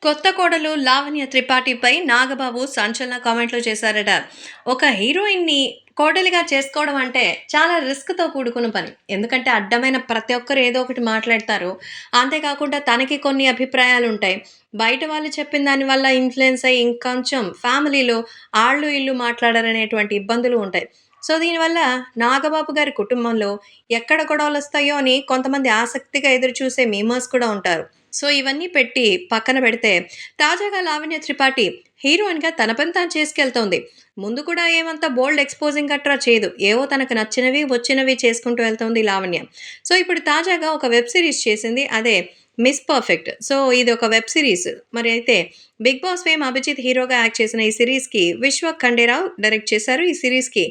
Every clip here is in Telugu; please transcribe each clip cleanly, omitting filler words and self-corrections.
కొత్త కోడలు లావణ్య త్రిపాఠిపై నాగబాబు సంచలన కామెంట్లు చేశారట. ఒక హీరోయిన్‌ని కోడలిగా చేసుకోవడం అంటే చాలా రిస్క్‌తో కూడుకున్న పని. ఎందుకంటే అడ్డమైన ప్రతి ఒక్కరు ఏదో ఒకటి మాట్లాడతారు. అంతేకాకుండా తనకి కొన్ని అభిప్రాయాలుంటాయి. బయట వాళ్ళు చెప్పిన దాని వల్ల ఇన్‌ఫ్లూయెన్స్ అయ్యి ఇంకొంచెం ఫ్యామిలీలో ఆళ్ళు, ఈళ్ళు మాట్లాడరనేటువంటి ఇబ్బందులు ఉంటాయి. సో, దీనివల్ల నాగబాబు గారి కుటుంబంలో ఎక్కడ గొడవలొస్తాయో అని కొంతమంది ఆసక్తిగా ఎదురుచూసే మీమర్స్ కూడా ఉంటారు. సో, ఇవన్నీ పెట్టి పక్కన పెడితే, తాజాగా లావణ్య త్రిపాఠి హీరోయిన్‌గా తన పని తాను చేసుకెళ్తోంది. ముందు కూడా ఏమంత బోల్డ్ ఎక్స్‌పోజింగ్ గట్రా చేయదు. ఏవో తనకు నచ్చినవి, వచ్చినవి చేసుకుంటూ వెళ్తోంది లావణ్య. సో, ఇప్పుడు తాజాగా ఒక వెబ్ సీరీస్ చేసింది. అదే 'మిస్ పర్ఫెక్ట్'. సో, ఇది ఒక వెబ్ సీరీస్. మరి అయితే 'బిగ్ బాస్' ఫేమ్ అభిజిత్ హీరోగా యాక్ట్ చేసిన ఈ సీరీస్‌కి విశ్వ ఖండేరావు డైరెక్ట్ చేశారు. ఈ సీరీస్‌కి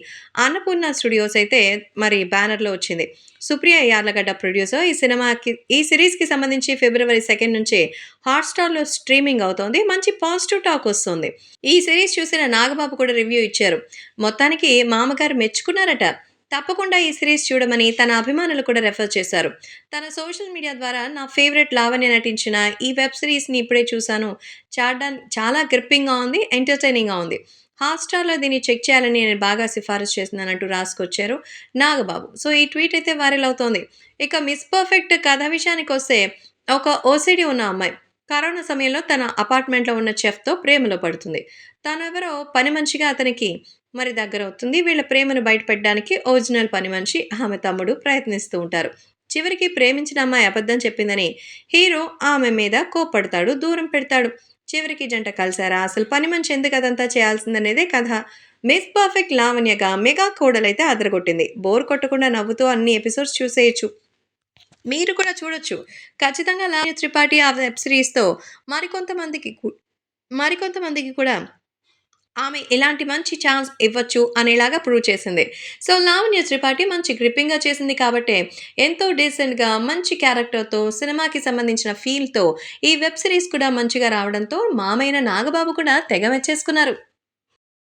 అన్నపూర్ణ స్టూడియోస్ అయితే మరి బ్యానర్‌లో వచ్చింది. సుప్రియ యార్లగడ్డ ప్రొడ్యూసర్. ఈ సీరీస్‌కి సంబంధించి ఫిబ్రవరి 2 నుంచి హాట్‌స్టార్‌లో స్ట్రీమింగ్ అవుతోంది. మంచి పాజిటివ్ టాక్ వస్తుంది. ఈ సీరీస్ చూసిన నాగబాబు కూడా రివ్యూ ఇచ్చారు. మొత్తానికి మామగారు మెచ్చుకున్నారట. తప్పకుండా ఈ సీరీస్ చూడమని తన అభిమానులు కూడా రెఫర్ చేశారు. తన సోషల్ మీడియా ద్వారా నా ఫేవరెట్ లావణ్య నటించిన ఈ వెబ్ సీరీస్‌ని ఇప్పుడే చూసాను. చాలా గ్రిప్పింగ్‌గా ఉంది. ఎంటర్‌టైనింగ్‌గా ఉంది. హాట్‌స్టార్‌లో దీన్ని చెక్ చేయాలని నేను బాగా సిఫారసు చేస్తున్నానంటూ రాసుకొచ్చారు నాగబాబు. సో, ఈ ట్వీట్ అయితే వైరల్ అవుతోంది. ఇక 'మిస్ పర్ఫెక్ట్' కథ విషయానికొస్తే ఒక ఓసీడీ ఉన్న అమ్మాయి కరోనా సమయంలో తన అపార్ట్మెంట్‌లో ఉన్న చెఫ్‌తో ప్రేమలో పడుతుంది. తనెవరో పని మనిషిగా అతనికి మరి దగ్గరవుతుంది. వీళ్ళ ప్రేమను బయటపెట్టడానికి ఒరిజినల్ పని మనిషి, ఆమె తమ్ముడు ప్రయత్నిస్తూ ఉంటారు. చివరికి ప్రేమించిన అమ్మాయి అబద్ధం చెప్పిందని హీరో ఆమె మీద కోప్పడతాడు, దూరం పెడతాడు. చివరికి జంట కలిసారా? అసలు పని మనిషి ఎందుకు అదంతా చేయాల్సిందనేదే కథ. 'మిస్ పర్ఫెక్ట్' లావణ్యగా మెగా కోడలైతే అదరగొట్టింది. బోర్ కొట్టకుండా నవ్వుతూ అన్ని ఎపిసోడ్స్ చూసేయొచ్చు. మీరు కూడా చూడొచ్చు. ఖచ్చితంగా లావణ్య త్రిపాఠి ఆ వెబ్ సీరీస్‌తో మరికొంతమందికి కు మరికొంతమందికి కూడా ఆమె ఇలాంటి మంచి ఛాన్స్ ఇవ్వచ్చు అనేలాగా ప్రూవ్ చేసింది. సో, లావణ్య త్రిపాఠి మంచి గ్రిప్పింగ్‌గా చేసింది కాబట్టే ఎంతో డీసెంట్‌గా మంచి క్యారెక్టర్‌తో సినిమాకి సంబంధించిన ఫీల్‌తో ఈ వెబ్ సీరీస్ కూడా మంచిగా రావడంతో మామయ్య నాగబాబు కూడా తెగ మెచ్చేసుకున్నారు.